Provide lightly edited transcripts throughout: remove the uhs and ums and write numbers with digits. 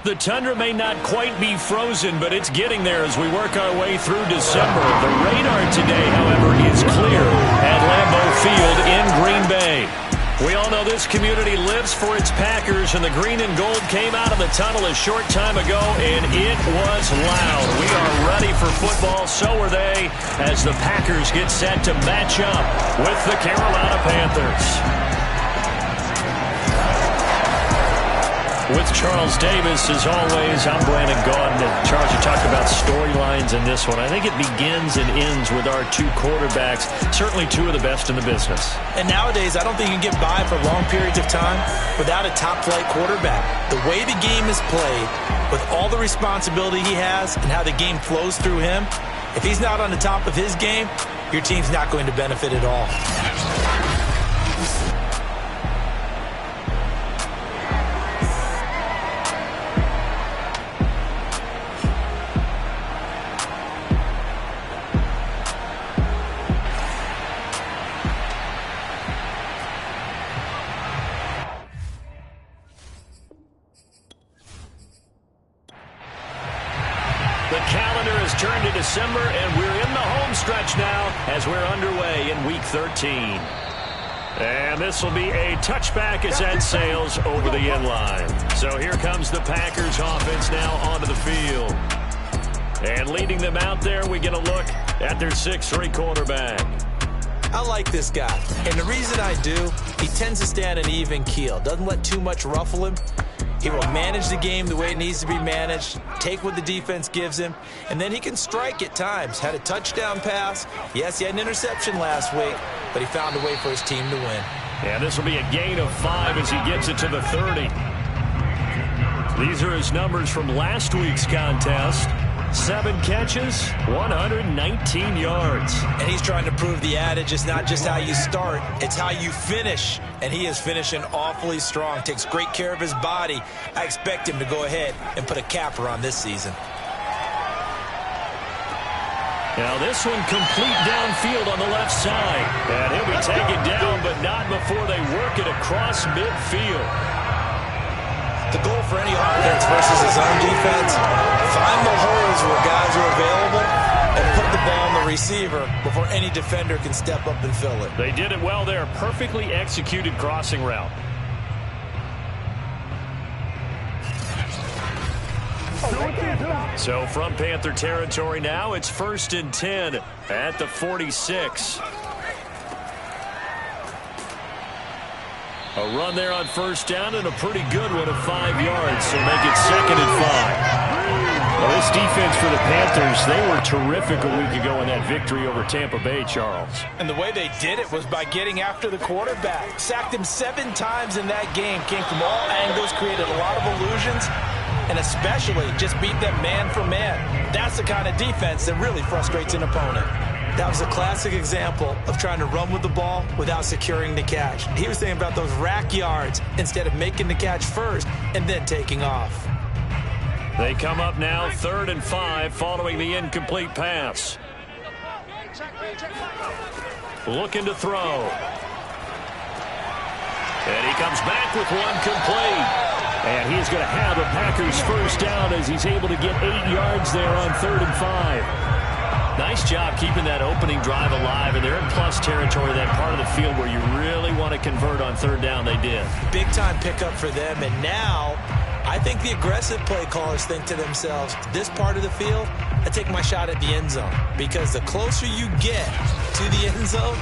the tundra may not quite be frozen, but it's getting there as we work our way through December. The radar today, however, is clear at Lambeau Field in Green Bay. We all know this community lives for its Packers, and the green and gold came out of the tunnel a short time ago, and it was loud. We are ready for football, so are they, as the Packers get set to match up with the Carolina Panthers. With Charles Davis, as always, I'm Brandon Gaudin. And Charles, you talked about storylines in this one. I think it begins and ends with our two quarterbacks, certainly two of the best in the business. And nowadays, I don't think you can get by for long periods of time without a top-flight quarterback. The way the game is played, with all the responsibility he has and how the game flows through him, if he's not on the top of his game, your team's not going to benefit at all. Turn to December, and we're in the home stretch now as we're underway in Week 13. And this will be a touchback as that sails over the end line. So here comes the Packers offense now onto the field. And leading them out there, we get a look at their 6'3" quarterback. I like this guy, and the reason I do, he tends to stay on an even keel. Doesn't let too much ruffle him. He will manage the game the way it needs to be managed, take what the defense gives him, and then he can strike at times. Had a touchdown pass. Yes, he had an interception last week, but he found a way for his team to win. Yeah, this will be a gain of 5 as he gets it to the 30. These are his numbers from last week's contest. 7 catches, 119 yards. And he's trying to prove the adage, it's not just how you start, it's how you finish. And he is finishing awfully strong, takes great care of his body. I expect him to go ahead and put a capper on this season. Now this one complete downfield on the left side. And he'll be taken down, but not before they work it across midfield. The goal for any offense versus his own defense, find the holes where guys are available and put the ball on the receiver before any defender can step up and fill it. They did it well there. Perfectly executed crossing route. So from Panther territory now, it's 1st and 10 at the 46. A run there on 1st down and a pretty good one of 5 yards, so make it 2nd and 5. Well, this defense for the Panthers, they were terrific a week ago in that victory over Tampa Bay, Charles. And the way they did it was by getting after the quarterback. Sacked him 7 times in that game. Came from all angles, created a lot of illusions, and especially just beat them man for man. That's the kind of defense that really frustrates an opponent. That was a classic example of trying to run with the ball without securing the catch. He was thinking about those rack yards instead of making the catch first and then taking off. They come up now 3rd and 5 following the incomplete pass. Looking to throw. And he comes back with one complete. And he's going to have a Packers 1st down as he's able to get 8 yards there on 3rd and 5. Nice job keeping that opening drive alive, and they're in plus territory, that part of the field where you really want to convert on 3rd down. They did. Big-time pickup for them, and now I think the aggressive play callers think to themselves, this part of the field, I take my shot at the end zone, because the closer you get to the end zone,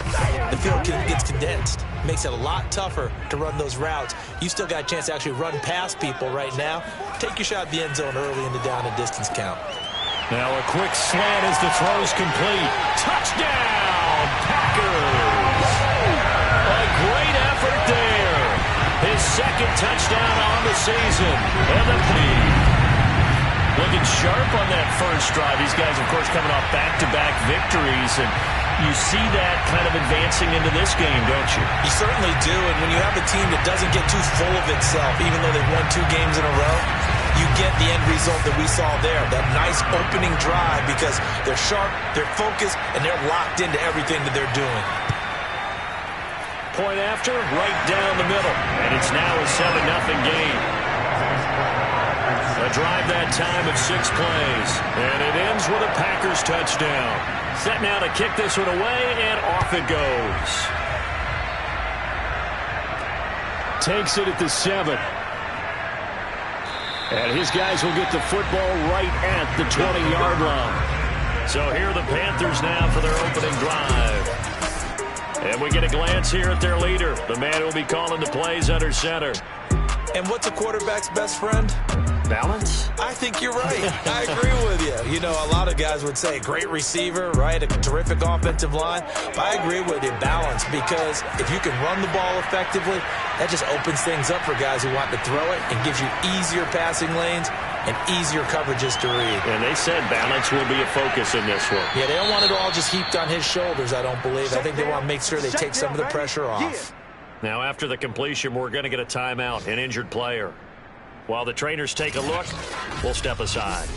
the field gets condensed. Makes it a lot tougher to run those routes. You still got a chance to actually run past people right now. Take your shot at the end zone early in the down and distance count. Now a quick slant as the throw's complete. Touchdown, Packers! A great effort there. His 2nd touchdown on the season. And the looking sharp on that first drive. These guys, of course, coming off back-to-back victories. And you see that kind of advancing into this game, don't you? You certainly do. And when you have a team that doesn't get too full of itself, even though they've won 2 games in a row, you get the end result that we saw there, that nice opening drive, because they're sharp, they're focused, and they're locked into everything that they're doing. Point after, right down the middle, and it's now a 7-0 game. A drive that time of 6 plays. And it ends with a Packers touchdown. Set now to kick this one away, and off it goes. Takes it at the 7. And his guys will get the football right at the 20-yard line. So here are the Panthers now for their opening drive. And we get a glance here at their leader, the man who will be calling the plays under center. And what's a quarterback's best friend? Balance? I think you're right. I agree with you. You know, a lot of guys would say great receiver, right? A terrific offensive line. But I agree with you, balance, because if you can run the ball effectively, that just opens things up for guys who want to throw it and gives you easier passing lanes and easier coverages to read. And they said balance will be a focus in this one. Yeah, they don't want it all just heaped on his shoulders, I don't believe. I think they want to make sure they take some of the pressure off. Now, after the completion, we're going to get a timeout, an injured player. While the trainers take a look, we'll step aside.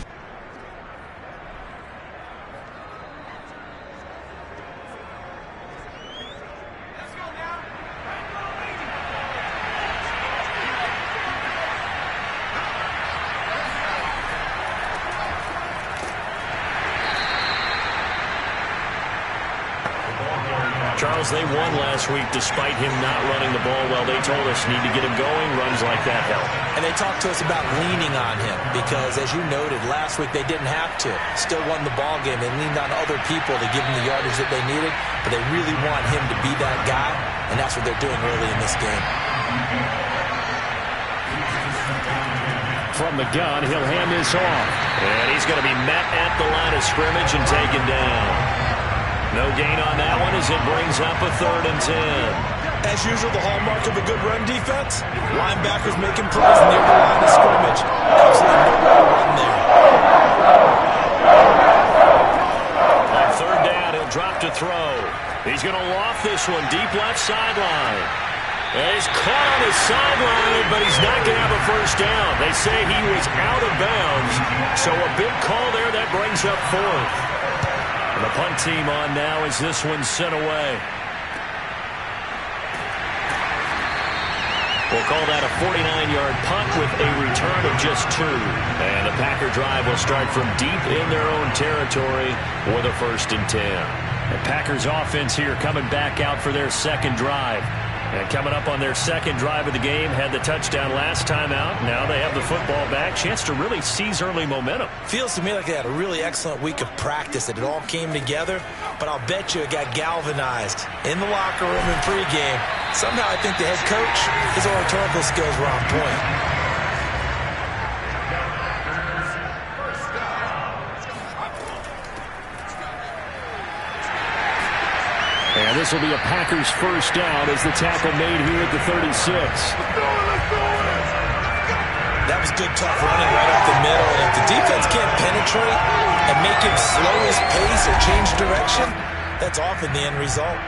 Charles, they won last week despite him not running the ball well. They told us need to get him going. Runs like that help. And they talked to us about leaning on him because, as you noted, last week they didn't have to. Still won the ball game. They leaned on other people to give them the yardage that they needed, but they really want him to be that guy, and that's what they're doing early in this game. From the gun, he'll hand this off. And he's going to be met at the line of scrimmage and taken down. No gain on that one as it brings up a 3rd and 10. As usual, the hallmark of a good run defense, linebackers making plays near the line of scrimmage. Absolutely no way to run there. On 3rd down, he'll drop to throw. He's going to loft this one deep left sideline. And he's caught on the sideline, but he's not going to have a first down. They say he was out of bounds, so a big call there that brings up 4th. The punt team on now as this one's sent away. We'll call that a 49-yard punt with a return of just 2. And the Packer drive will start from deep in their own territory with a 1st and 10. The Packers offense here coming back out for their 2nd drive. And coming up on their 2nd drive of the game, had the touchdown last time out. Now they have the football back. Chance to really seize early momentum. Feels to me like they had a really excellent week of practice, that it all came together. But I'll bet you it got galvanized in the locker room in pregame. Somehow I think the head coach, his oratorical skills were on point. And this will be a Packers 1st down as the tackle made here at the 36. That was good, tough running right up the middle. And if the defense can't penetrate and make him slow his pace or change direction, that's often the end result.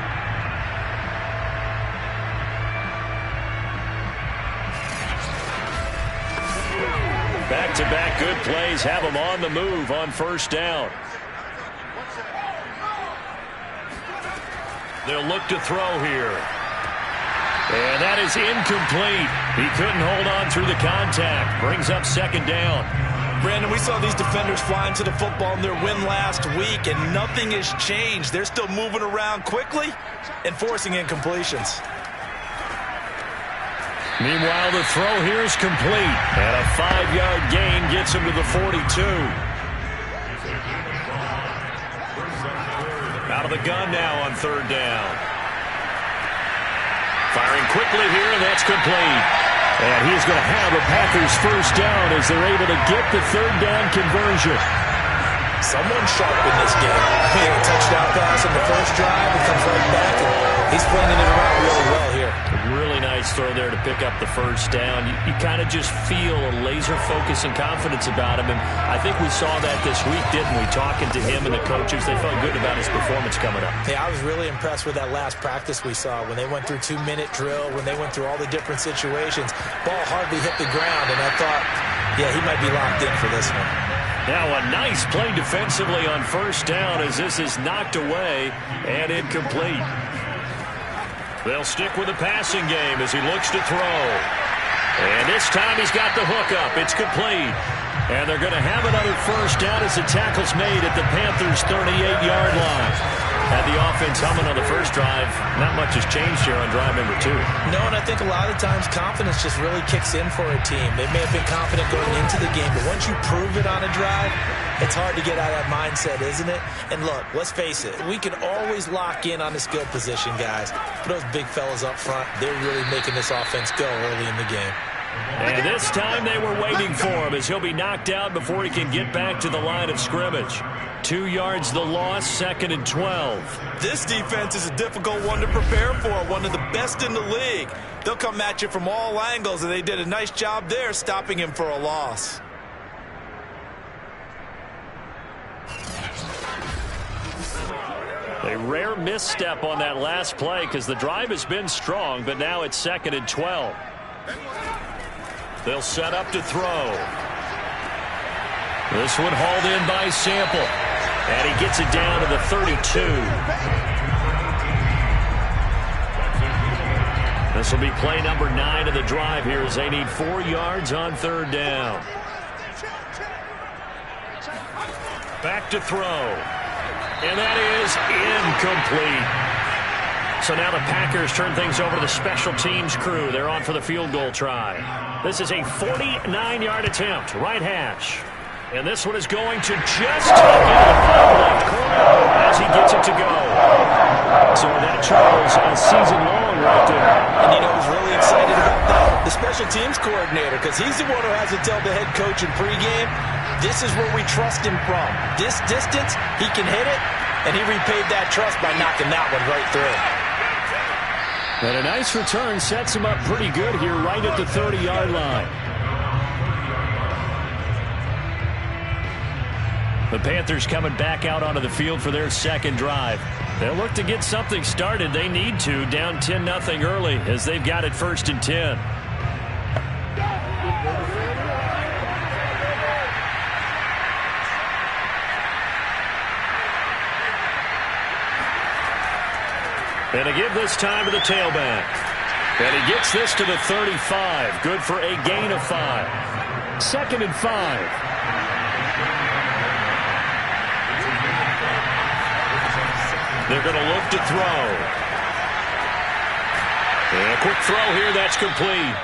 Back-to-back good plays have him on the move on 1st down. They'll look to throw here. And that is incomplete. He couldn't hold on through the contact. Brings up 2nd down. Brandon, we saw these defenders flying to the football in their win last week, and nothing has changed. They're still moving around quickly and forcing incompletions. Meanwhile, the throw here is complete. And a 5-yard gain gets him to the 42. Out of the gun now on 3rd down. Firing quickly here, and that's complete. And he's going to have a Packers 1st down as they're able to get the 3rd down conversion. Someone sharp in this game. He had a touchdown pass on the first drive and comes right back, and he's flinging it around really well here. A really nice throw there to pick up the 1st down. You kind of just feel a laser focus and confidence about him, and I think we saw that this week, didn't we? Talking to him and the coaches, they felt good about his performance coming up. Yeah, I was really impressed with that last practice we saw when they went through 2-minute drill, when they went through all the different situations. Ball hardly hit the ground, and I thought, yeah, he might be locked in for this one. Now a nice play defensively on 1st down as this is knocked away and incomplete. They'll stick with the passing game as he looks to throw. And this time he's got the hook up. It's complete. And they're going to have another first down as the tackle's made at the Panthers' 38-yard line. Had the offense humming on the first drive. Not much has changed here on drive number 2. No, and I think a lot of times confidence just really kicks in for a team. They may have been confident going into the game, but once you prove it on a drive, it's hard to get out of that mindset, isn't it? And look, let's face it, we can always lock in on the skill position, guys. But those big fellas up front, they're really making this offense go early in the game. And this time they were waiting for him as he'll be knocked out before he can get back to the line of scrimmage. 2 yards the loss, 2nd and 12. This defense is a difficult one to prepare for, one of the best in the league. They'll come at you from all angles, and they did a nice job there stopping him for a loss. A rare misstep on that last play because the drive has been strong, but now it's 2nd and 12. They'll set up to throw. This one hauled in by Sample. And he gets it down to the 32. This will be play number 9 of the drive here as they need 4 yards on 3rd down. Back to throw. And that is incomplete. So now the Packers turn things over to the special teams crew. They're on for the field goal try. This is a 49-yard attempt, right hash. And this one is going to just take it to the far left corner as he gets it to go. So that Charles a season long right there. And you know who's really excited about that? The special teams coordinator, because he's the one who has to tell the head coach in pregame, this is where we trust him from. This distance, he can hit it, and he repaid that trust by knocking that one right through. And a nice return sets him up pretty good here right at the 30-yard line. The Panthers coming back out onto the field for their 2nd drive. They'll look to get something started. They need to, down 10-0 early as they've got it 1st and 10. And to give this time to the tailback. And he gets this to the 35. Good for a gain of 5. 2nd and 5. They're going to look to throw. And a quick throw here. That's complete.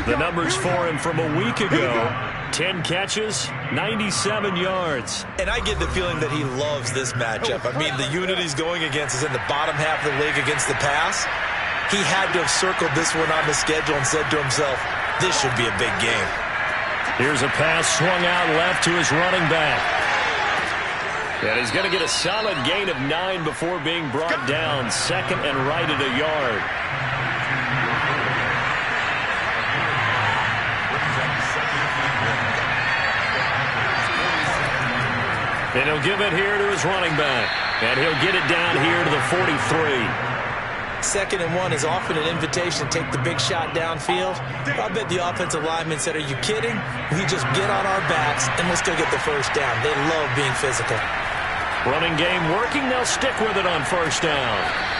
The numbers for him from a week ago. 10 catches, 97 yards. And I get the feeling that he loves this matchup. I mean, the unit he's going against is in the bottom half of the league against the pass. He had to have circled this one on the schedule and said to himself, this should be a big game. Here's a pass swung out left to his running back. And he's going to get a solid gain of 9 before being brought down. 2nd and right at a yard. And he'll give it here to his running back. And he'll get it down here to the 43. 2nd and 1 is often an invitation to take the big shot downfield. I bet the offensive lineman said, are you kidding? We just get on our backs and let's go get the first down. They love being physical. Running game working. They'll stick with it on 1st down.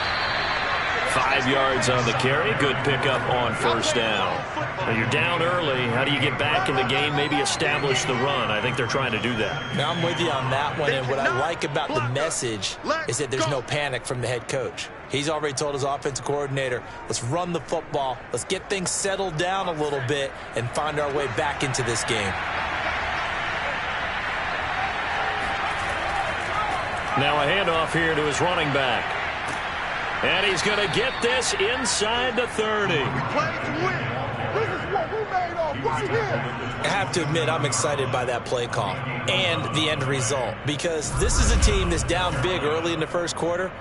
5 yards on the carry. Good pickup on 1st down. Now you're down early. How do you get back in the game? Maybe establish the run. I think they're trying to do that. Now I'm with you on that one. And what I like about the message is that there's no panic from the head coach. He's already told his offensive coordinator, let's run the football. Let's get things settled down a little bit and find our way back into this game. Now a handoff here to his running back. And he's going to get this inside the 30. We play to win. This is what we made of right here. I have to admit, I'm excited by that play call and the end result because this is a team that's down big early in the 1st quarter,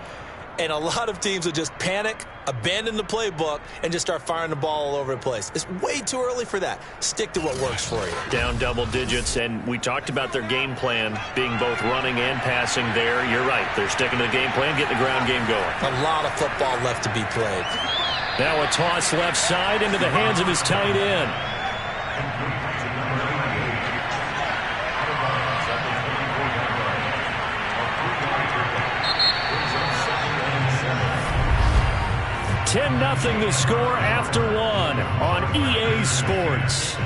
and a lot of teams will just panic, abandon the playbook, and just start firing the ball all over the place. It's way too early for that. Stick to what works for you. Down double digits, and we talked about their game plan being both running and passing there. You're right. They're sticking to the game plan, getting the ground game going. A lot of football left to be played. Now a toss left side into the hands of his tight end. Nothing to score after 1 on EA Sports.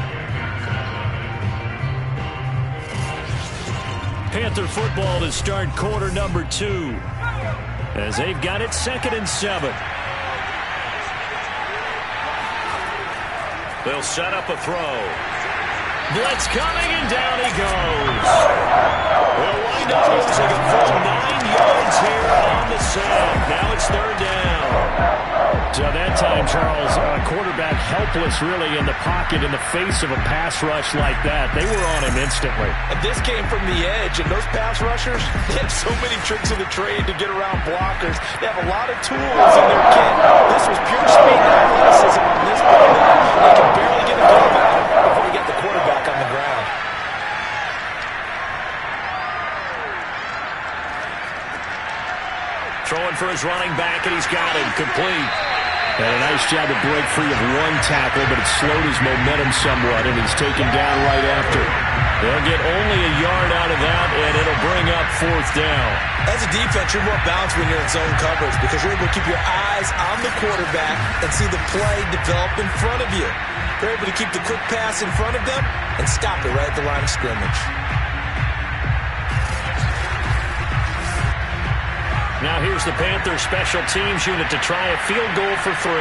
Panther football to start quarter number 2. As they've got it 2nd and 7. They'll set up a throw. Blitz coming, and down he goes. They'll wind up losing a full 9 yards here on the sack. Now it's 3rd down. So that time, Charles, quarterback helpless really in the pocket in the face of a pass rush like that. They were on him instantly. And this came from the edge, and those pass rushers, they have so many tricks of the trade to get around blockers. They have a lot of tools in their kit. This was pure speed and athleticism on this play. They can barely get a game out before we get the quarterback on the ground. Throwing for his running back, and he's got it. Complete. And a nice job to break free of one tackle, but it slowed his momentum somewhat, and he's taken down right after. They'll get only a yard out of that, and it'll bring up 4th down. As a defense, you're more balanced when you're in zone coverage because you're able to keep your eyes on the quarterback and see the play develop in front of you. You're able to keep the quick pass in front of them and stop it right at the line of scrimmage. Now here's the Panthers special teams unit to try a field goal for 3.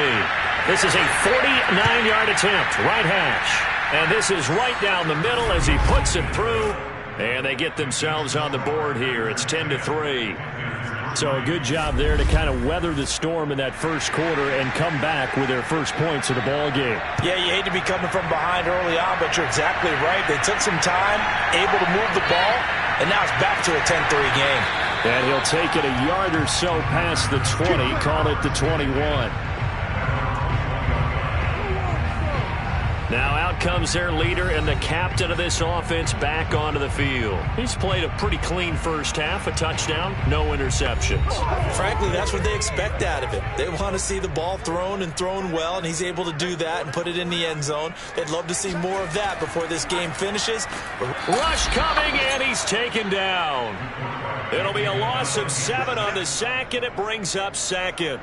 This is a 49-yard attempt, right hash. And this is right down the middle as he puts it through. And they get themselves on the board here. It's 10-3. So a good job there to kind of weather the storm in that first quarter and come back with their first points of the ball game. Yeah, you hate to be coming from behind early on, but you're exactly right. They took some time, able to move the ball, and now it's back to a 10-3 game. And he'll take it a yard or so past the 20, call it the 21. Now out comes their leader and the captain of this offense back onto the field. He's played a pretty clean first half, a touchdown, no interceptions. Frankly, that's what they expect out of him. They want to see the ball thrown and thrown well, and he's able to do that and put it in the end zone. They'd love to see more of that before this game finishes. Rush coming, and he's taken down. It'll be a loss of 7 on the sack, and it brings up 2nd.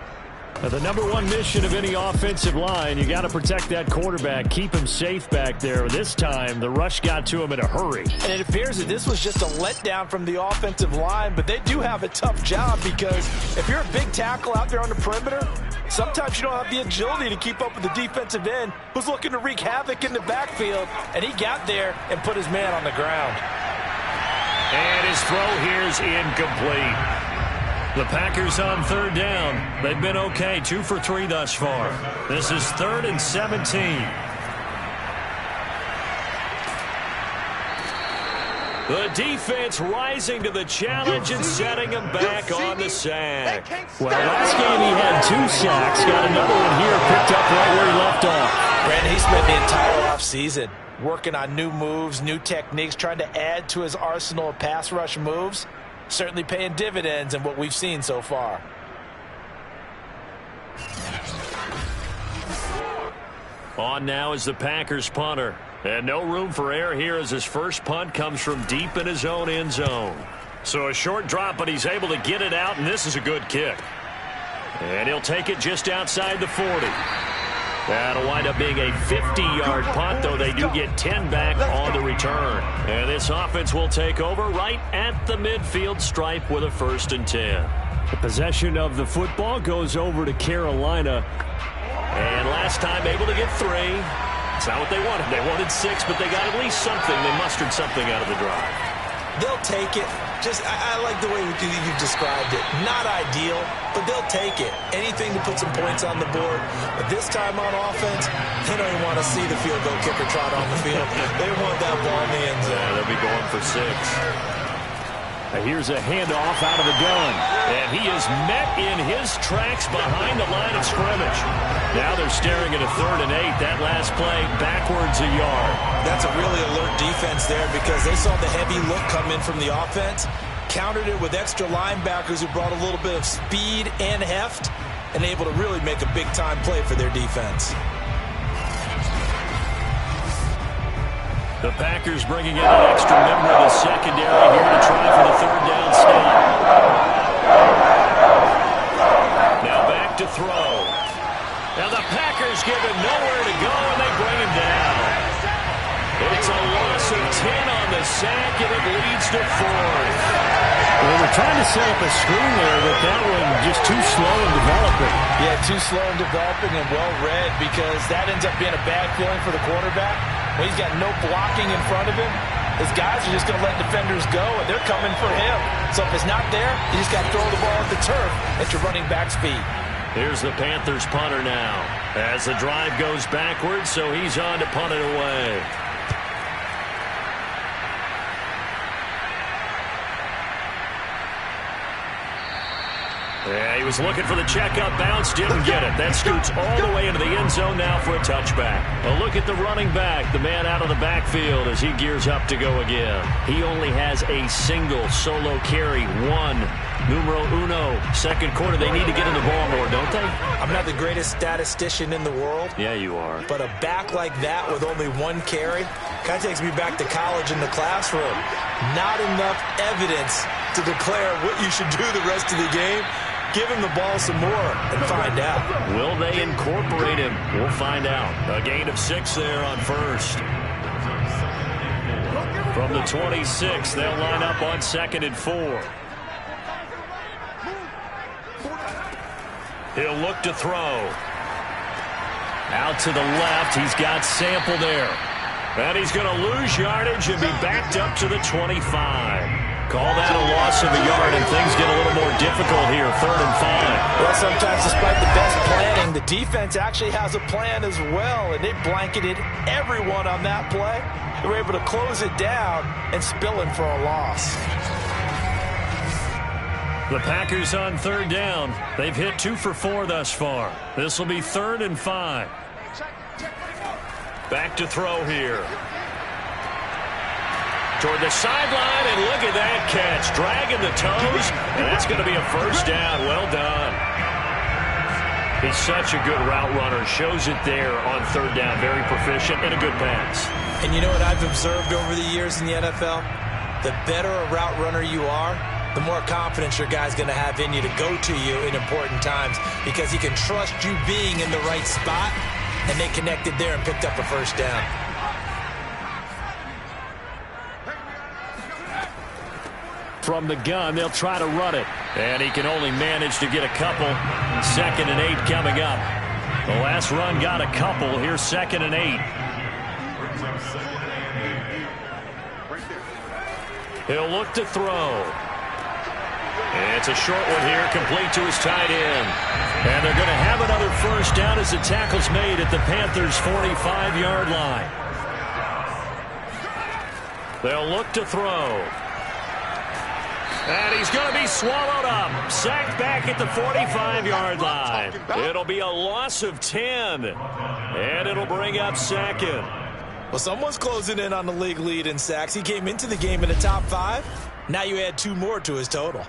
Now, the number one mission of any offensive line, you got to protect that quarterback, keep him safe back there. This time, the rush got to him in a hurry. And it appears that this was just a letdown from the offensive line, but they do have a tough job because if you're a big tackle out there on the perimeter, sometimes you don't have the agility to keep up with the defensive end who's looking to wreak havoc in the backfield, and he got there and put his man on the ground. And his throw here is incomplete. The Packers on 3rd down. They've been okay, 2 for 3 thus far. This is 3rd and 17. The defense rising to the challenge and setting him back on the sack. Well, last game he had 2 sacks. Got another one here picked up right where he left off. Brandon, he spent the entire offseason working on new moves, new techniques, trying to add to his arsenal of pass rush moves. Certainly paying dividends in what we've seen so far. On now is the Packers punter. And no room for error here as his first punt comes from deep in his own end zone. So a short drop, but he's able to get it out, and this is a good kick. And he'll take it just outside the 40. That'll wind up being a 50-yard punt, though they do get 10 back on the return. And this offense will take over right at the midfield stripe with a 1st and 10. The possession of the football goes over to Carolina. And last time able to get 3. It's not what they wanted. They wanted 6, but they got at least something. They mustered something out of the drive. They'll take it. I like the way you described it. Not ideal, but they'll take it. Anything to put some points on the board. But this time on offense, they don't even want to see the field goal kicker trot on the field. They want that ball in the end zone. Yeah, they'll be going for 6. Here's a handoff out of the gun. And he is met in his tracks behind the line of scrimmage. Now they're staring at a 3rd and 8. That last play, backwards a yard. That's a really alert defense there because they saw the heavy look come in from the offense, countered it with extra linebackers who brought a little bit of speed and heft, and able to really make a big-time play for their defense. The Packers bringing in an extra member of the secondary here to try for the 3rd down stop. Now back to throw. Now the Packers give him nowhere to go, and they bring him down. It's a loss of 10 on the sack, and it leads to 4th. Well, we're trying to set up a screen there, but that one just too slow in developing. Yeah, too slow in developing and well read, because that ends up being a bad feeling for the quarterback. When he's got no blocking in front of him, his guys are just going to let defenders go, and they're coming for him. So if it's not there, you just got to throw the ball at the turf at your running back's feet. Here's the Panthers punter now, as the drive goes backwards, so he's on to punt it away. Yeah, he was looking for the checkup bounce, didn't get it. That scoots all the way into the end zone now for a touchback. A look at the running back, the man out of the backfield as he gears up to go again. He only has a single solo carry, numero uno. Second quarter, they need to get in the ball more, don't they? I'm not the greatest statistician in the world. Yeah, you are. But a back like that with only one carry kind of takes me back to college in the classroom. Not enough evidence to declare what you should do the rest of the game. Give him the ball some more and find out. Will they incorporate him? We'll find out. A gain of 6 there on first. From the 26, they'll line up on 2nd and 4. He'll look to throw. Out to the left. He's got Sample there. And he's going to lose yardage and be backed up to the 25. Call that a loss of a yard, and things get a little more difficult here, 3rd and 5. Well, sometimes despite the best planning, the defense actually has a plan as well, and they blanketed everyone on that play. They were able to close it down and spill him for a loss. The Packers on 3rd down. They've hit 2 for 4 thus far. This will be 3rd and 5. Back to throw here. Toward the sideline, and look at that catch. Dragging the toes, and that's going to be a first down. Well done. He's such a good route runner. Shows it there on 3rd down. Very proficient and a good pass. And you know what I've observed over the years in the NFL? The better a route runner you are, the more confidence your guy's going to have in you to go to you in important times, because he can trust you being in the right spot, and they connected there and picked up a first down. From the gun, they'll try to run it. And he can only manage to get a couple. 2nd and 8 coming up. The last run got a couple. Here's 2nd and 8. He'll look to throw. It's a short one here, complete to his tight end. And they're going to have another first down as the tackle's made at the Panthers' 45-yard line. They'll look to throw. And he's going to be swallowed up. Sacked back at the 45-yard line. It'll be a loss of 10. And it'll bring up 2nd. Well, someone's closing in on the league lead in sacks. He came into the game in the top 5. Now you add 2 more to his total.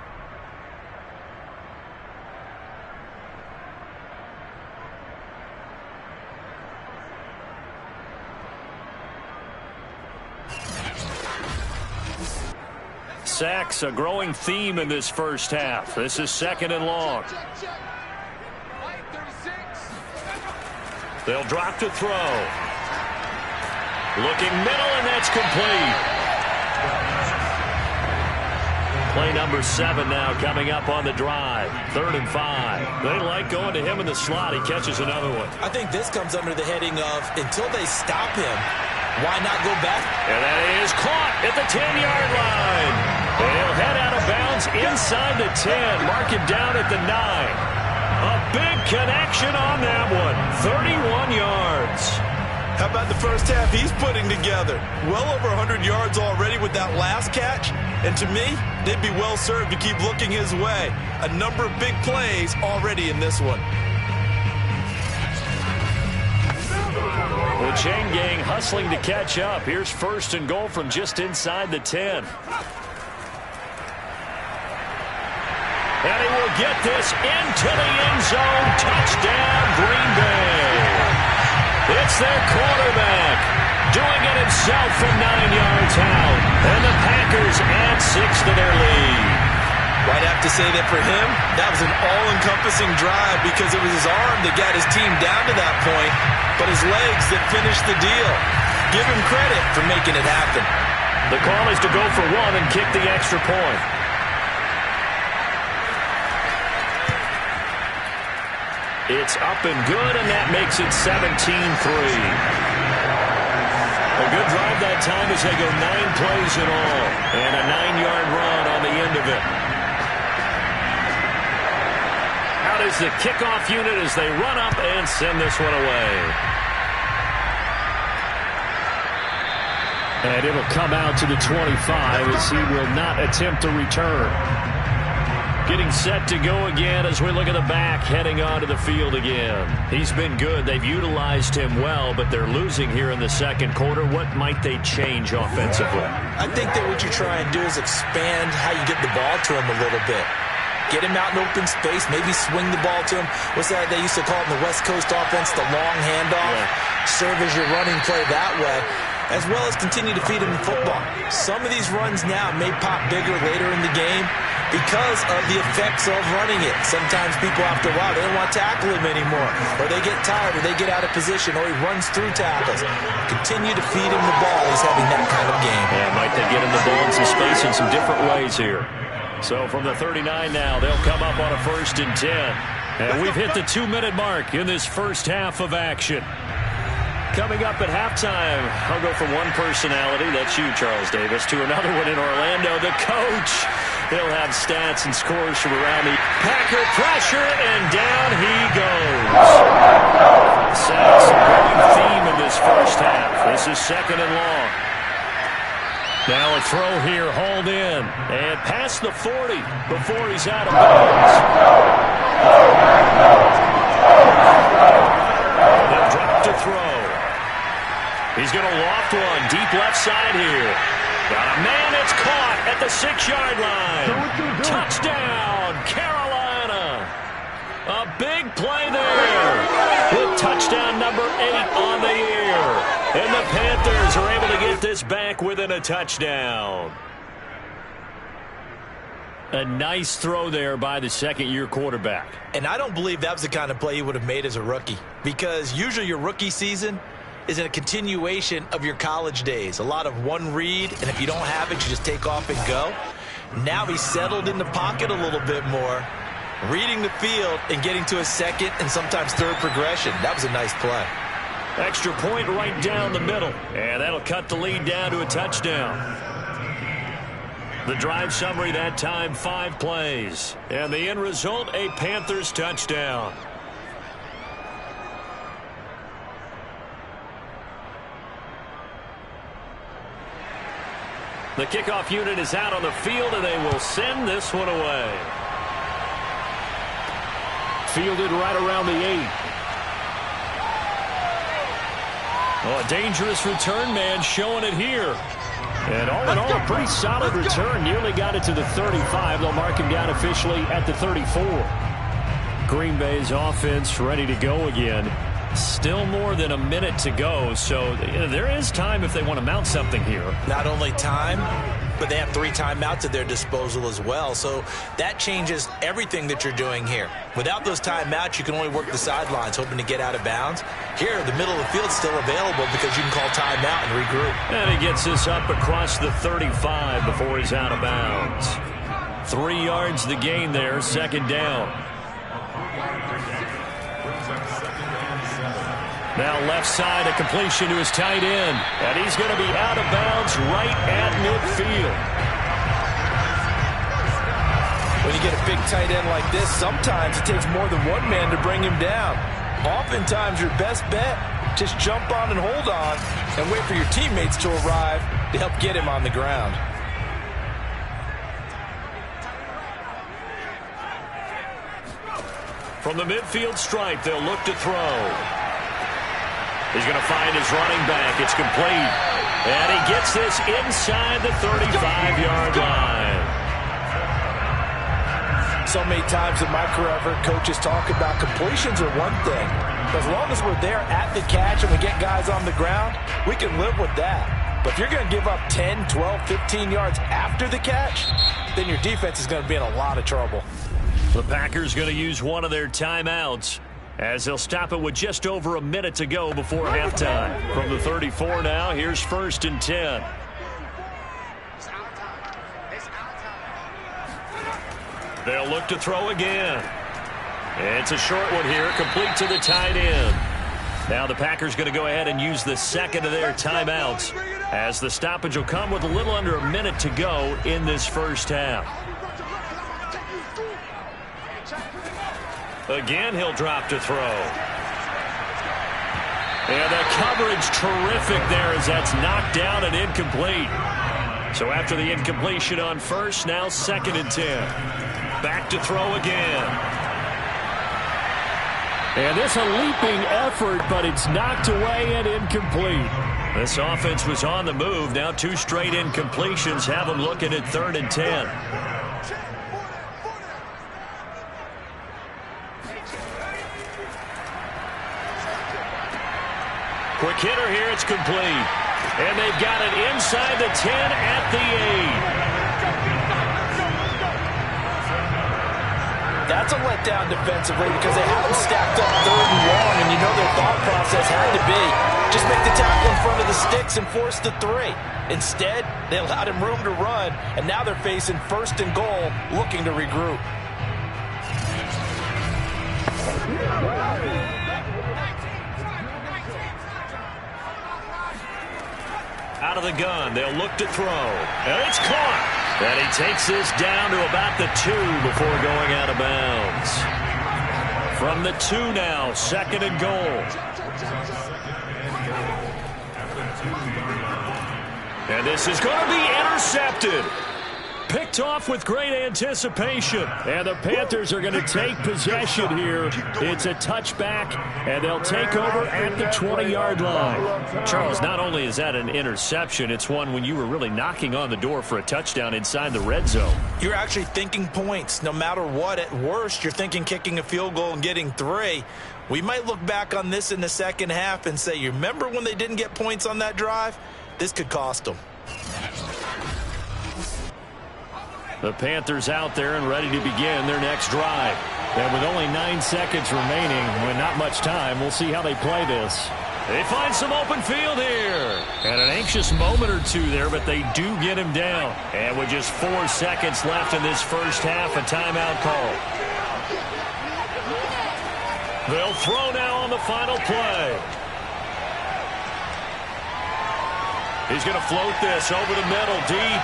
Sacks, a growing theme in this first half. This is 2nd and long. They'll drop to throw. Looking middle, and that's complete. Play number 7 now coming up on the drive. 3rd and 5. They like going to him in the slot. He catches another one. I think this comes under the heading of, until they stop him, why not go back? And that is caught at the 10-yard line. They'll head out of bounds inside the 10. Mark him down at the 9. A big connection on that one. 31 yards. How about the first half he's putting together? Well over 100 yards already with that last catch. And to me, they'd be well served to keep looking his way. A number of big plays already in this one. The chain gang hustling to catch up. Here's 1st and goal from just inside the 10. And he will get this into the end zone. Touchdown, Green Bay. It's their quarterback doing it himself from 9 yards out. And the Packers add 6 to their lead. I'd have to say that for him, that was an all-encompassing drive, because it was his arm that got his team down to that point, but his legs that finished the deal. Give him credit for making it happen. The call is to go for one and kick the extra point. It's up and good, and that makes it 17-3. A good drive that time as they go 9 plays in all. And a 9-yard run on the end of it. Out is the kickoff unit as they run up and send this one away. And it'll come out to the 25 as he will not attempt to return. Getting set to go again as we look at the back heading onto the field again. He's been good. They've utilized him well, but they're losing here in the second quarter. What might they change offensively? I think that what you try and do is expand how you get the ball to him a little bit. Get him out in open space, maybe swing the ball to him. What's that they used to call it in the West Coast offense, the long handoff? Yeah. Serve as your running play that way, as well as continue to feed him the football. Some of these runs now may pop bigger later in the game because of the effects of running it. Sometimes people after a while, they don't want to tackle him anymore, or they get tired, or they get out of position, or he runs through tackles. Continue to feed him the ball. He's having that kind of game. Yeah, might they get him the ball in some space in some different ways here. So from the 39 now, they'll come up on a 1st and 10. And we've hit the 2-minute mark in this first half of action. Coming up at halftime, I'll go from one personality, that's you, Charles Davis, to another one in Orlando, the coach. He'll have stats and scores from around the Packer pressure, and down he goes. Sacks a growing theme in this first half. This is 2nd and long. Now a throw here, hauled in, and past the 40 before he's out of bounds. They'll drop to throw. He's going to loft one, deep left side here. Got a man, it's caught at the 6-yard line. Touchdown, Carolina. A big play there. With touchdown number 8 on the year. And the Panthers are able to get this back within a touchdown. A nice throw there by the second-year quarterback. And I don't believe that was the kind of play he would have made as a rookie. Because usually your rookie season is a continuation of your college days. A lot of one read, and if you don't have it, you just take off and go. Now he's settled in the pocket a little bit more, reading the field and getting to a second and sometimes third progression. That was a nice play. Extra point right down the middle, and that'll cut the lead down to a touchdown. The drive summary that time, 5 plays, and the end result, a Panthers touchdown. The kickoff unit is out on the field, and they will send this one away. Fielded right around the 8. Oh, a dangerous return man showing it here. And all in all, a pretty solid return. Nearly got it to the 35. They'll mark him down officially at the 34. Green Bay's offense ready to go again. Still more than a minute to go, so there is time if they want to mount something here. Not only time, but they have 3 timeouts at their disposal as well, so that changes everything that you're doing here. Without those timeouts, you can only work the sidelines, hoping to get out of bounds. Here, the middle of the field's still available because you can call timeout and regroup. And he gets this up across the 35 before he's out of bounds. 3 yards the gain there, 2nd down. Now left side, a completion to his tight end. And he's going to be out of bounds right at midfield. When you get a big tight end like this, sometimes it takes more than one man to bring him down. Oftentimes your best bet, just jump on and hold on and wait for your teammates to arrive to help get him on the ground. From the midfield stripe, they'll look to throw. He's going to find his running back. It's complete. And he gets this inside the 35-yard line. So many times in my career, I've heard coaches talk about completions are one thing. But as long as we're there at the catch and we get guys on the ground, we can live with that. But if you're going to give up 10, 12, 15 yards after the catch, then your defense is going to be in a lot of trouble. The Packers going to use one of their timeouts. as they'll stop it with just over a minute to go before halftime. From the 34 now, here's 1st and 10. They'll look to throw again. It's a short one here, complete to the tight end. Now the Packers going to go ahead and use the second of their timeouts, as the stoppage will come with a little under a minute to go in this first half. Again, he'll drop to throw. And the coverage terrific there as that's knocked down and incomplete. So after the incompletion on first, now 2nd and 10. Back to throw again. And this a leaping effort, but it's knocked away and incomplete. This offense was on the move. Now 2 straight incompletions have them looking at 3rd and 10. Quick hitter here. It's complete. And they've got it inside the 10 at the 8. That's a letdown defensively because they had them stacked up 3rd and long, and you know their thought process had to be just make the tackle in front of the sticks and force the 3. Instead, they allowed him room to run, and now they're facing 1st and goal, looking to regroup. Out of the gun, they'll look to throw. And it's caught. And he takes this down to about the 2 before going out of bounds. From the 2 now, 2nd and goal. And this is going to be intercepted. Picked off with great anticipation. And the Panthers are going to take possession here. It's a touchback, and they'll take over at the 20-yard line. Charles, not only is that an interception, it's one when you were really knocking on the door for a touchdown inside the red zone. You're actually thinking points. No matter what, at worst, you're thinking kicking a field goal and getting 3. We might look back on this in the second half and say, you remember when they didn't get points on that drive? This could cost them. The Panthers out there and ready to begin their next drive. And with only 9 seconds remaining, with not much time, we'll see how they play this. They find some open field here. And an anxious moment or two there, but they do get him down. And with just 4 seconds left in this first half, a timeout call. They'll throw now on the final play. He's going to float this over the middle deep.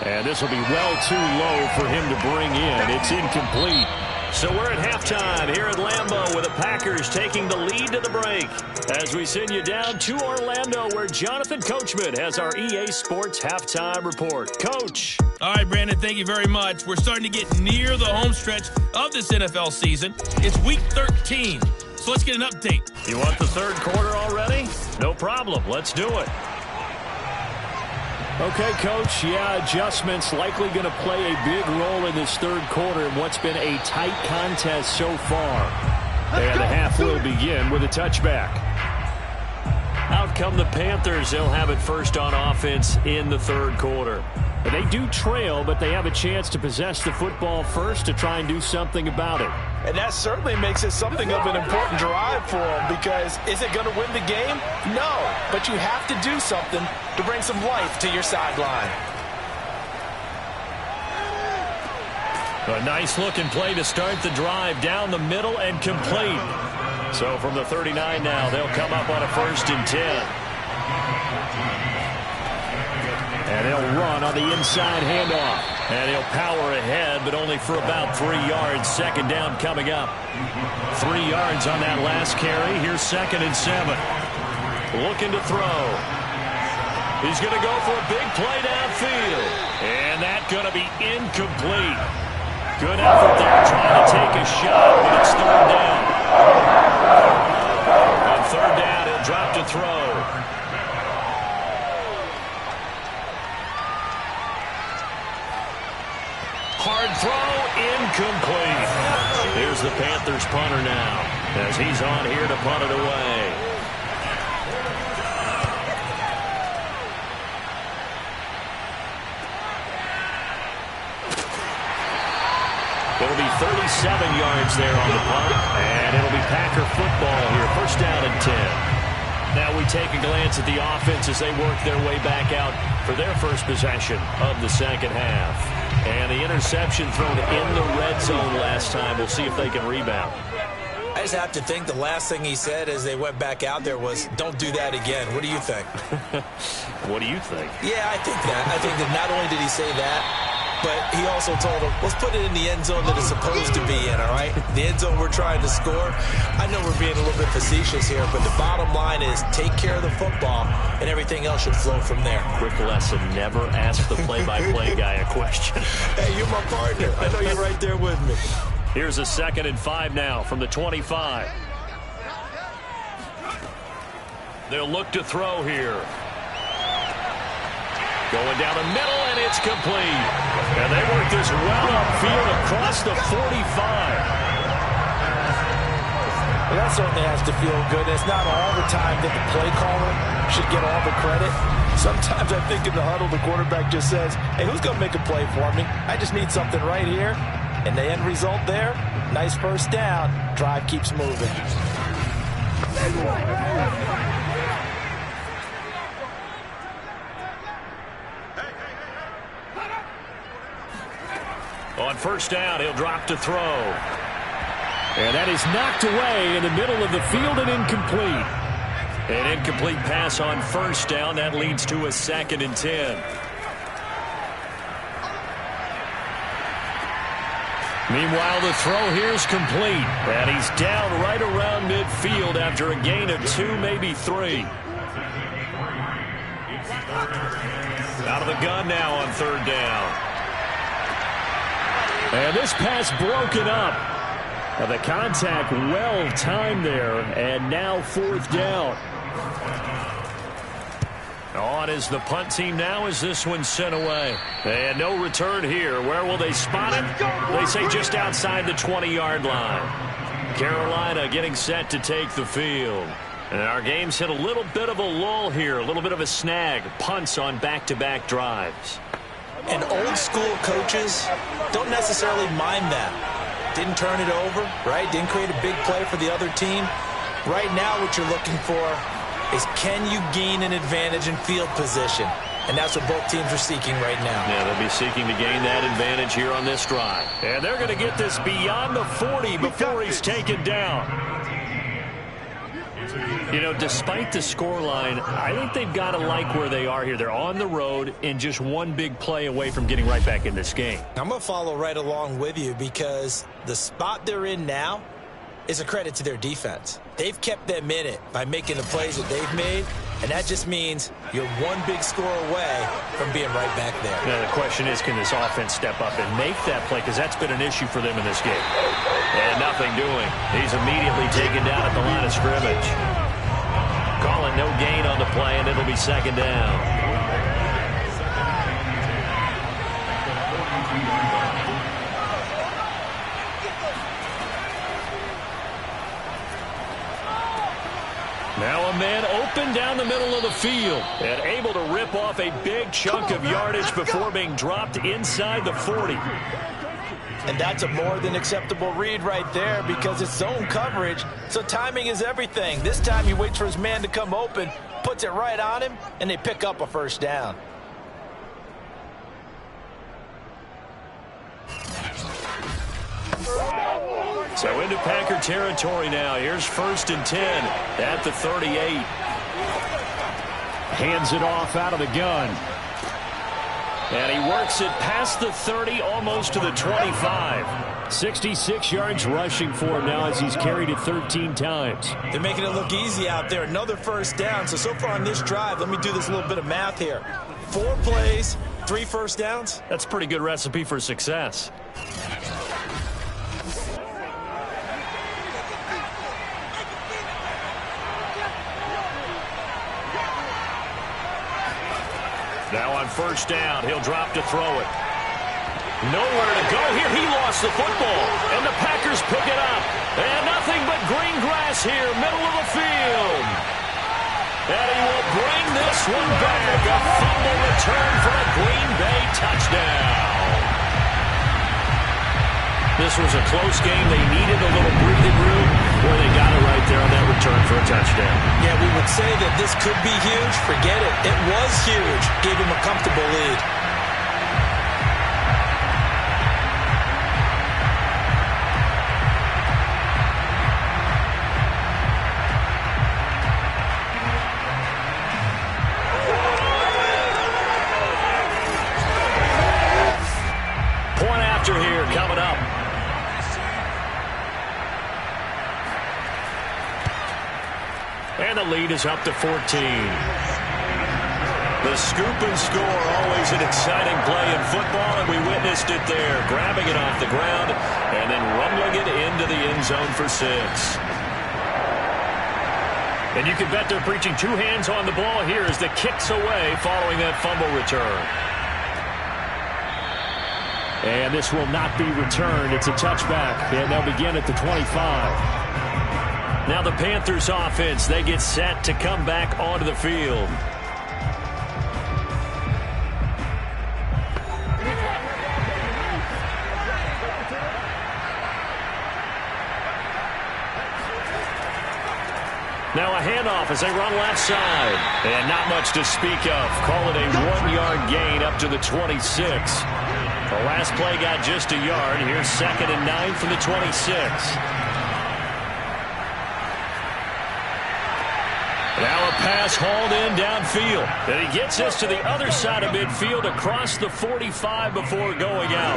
And this will be well too low for him to bring in. It's incomplete. So we're at halftime here at Lambeau with the Packers taking the lead to the break. As we send you down to Orlando where Jonathan Coachman has our EA Sports halftime report. Coach. All right, Brandon, thank you very much. We're starting to get near the home stretch of this NFL season. It's week 13, so let's get an update. You want the third quarter already? No problem. Let's do it. Okay, Coach, adjustments likely going to play a big role in this third quarter in what's been a tight contest so far. And the half will begin with a touchback. Out come the Panthers. They'll have it first on offense in the third quarter. They do trail, but they have a chance to possess the football first to try and do something about it. And that certainly makes it something of an important drive for them, because is it going to win the game? No, but you have to do something to bring some life to your sideline. A nice looking play to start the drive down the middle and complete. So from the 39 now, they'll come up on a 1st and 10. And they'll run on the inside handoff. And he'll power ahead, but only for about 3 yards. 2nd down coming up. 3 yards on that last carry. Here's 2nd and 7. Looking to throw. He's going to go for a big play downfield. And that's going to be incomplete. Good effort there trying to take a shot, but it's 3rd down. On 3rd down, he'll drop to throw. Hard throw, incomplete. Here's the Panthers punter now, as he's on here to punt it away. It'll be 37 yards there on the punt, Packer football here. First down and 10. Now we take a glance at the offense as they work their way back out for their first possession of the second half. And the interception thrown in the red zone last time. We'll see if they can rebound. I just have to think the last thing he said as they went back out there was, don't do that again. What do you think? What do you think? Yeah, I think that. I think that not only did he say that, but he also told him, let's put it in the end zone that it's supposed to be in, all right? The end zone we're trying to score. I know we're being a little bit facetious here, but the bottom line is take care of the football, and everything else should flow from there. Quick lesson, never ask the play-by-play guy a question. Hey, you're my partner. I know you're right there with me. Here's a 2nd and 5 now from the 25. They'll look to throw here. Going down the middle, and it's complete. And they work this well upfield across the 45. Well, that certainly has to feel good. It's not all the time that the play caller should get all the credit. Sometimes I think in the huddle, the quarterback just says, hey, who's going to make a play for me? I just need something right here. And the end result there, nice first down. Drive keeps moving. On first down, he'll drop to throw. And that is knocked away in the middle of the field and incomplete. An incomplete pass on first down. That leads to a 2nd and 10. Meanwhile, the throw here is complete. And he's down right around midfield after a gain of 2, maybe 3. Out of the gun now on third down. And this pass broken up. The contact well timed there, and now 4th down. On is the punt team now as this one's sent away. And no return here. Where will they spot it? They say just outside the 20-yard line. Carolina getting set to take the field. And our game's hit a little bit of a lull here, a little bit of a snag. Punts on back-to-back drives. And old school coaches don't necessarily mind that. Didn't turn it over, right? Didn't create a big play for the other team. Right now what you're looking for is can you gain an advantage in field position? And that's what both teams are seeking right now. Yeah, they'll be seeking to gain that advantage here on this drive. And they're going to get this beyond the 40 before he's taken down. You know, despite the scoreline, I think they've got to like where they are here. They're on the road and just one big play away from getting right back in this game. I'm going to follow right along with you because the spot they're in now is a credit to their defense. They've kept them in it by making the plays that they've made, and that just means you're one big score away from being right back there. Now, the question is, can this offense step up and make that play? Because that's been an issue for them in this game. And nothing doing. He's immediately taken down at the line of scrimmage. Calling no gain on the play, and it'll be 2nd down. Now a man open down the middle of the field and able to rip off a big chunk of yardage before being dropped inside the 40. And that's a more than acceptable read right there because it's zone coverage, so timing is everything. This time he waits for his man to come open, puts it right on him, and they pick up a first down. So into Packer territory now. Here's 1st and 10 at the 38. Hands it off out of the gun. And he works it past the 30, almost to the 25. 66 yards rushing for him now as he's carried it 13 times. They're making it look easy out there. Another first down. So far on this drive, let me do this little bit of math here. 4 plays, 3 first downs. That's a pretty good recipe for success. Now on first down, he'll drop to throw it. Nowhere to go here. He lost the football, and the Packers pick it up. And nothing but green grass here, middle of the field. And he will bring this one back. A fumble return for a Green Bay touchdown. This was a close game. They needed a little breathing room where they got for a touchdown. Yeah, we would say that this could be huge. Forget it. It was huge. Gave him a comfortable lead. Point after here coming up. And the lead is up to 14. The scoop and score, always an exciting play in football, and we witnessed it there, grabbing it off the ground and then rumbling it into the end zone for 6. And you can bet they're preaching 2 hands on the ball here as the kick's away following that fumble return. And this will not be returned. It's a touchback, and they'll begin at the 25. Now the Panthers offense, they get set to come back onto the field. Now a handoff as they run left side. And not much to speak of. Call it a 1-yard gain up to the 26. The last play got just a yard. Here's 2nd and 9 from the 26. Now a pass hauled in downfield. And he gets this to the other side of midfield across the 45 before going out.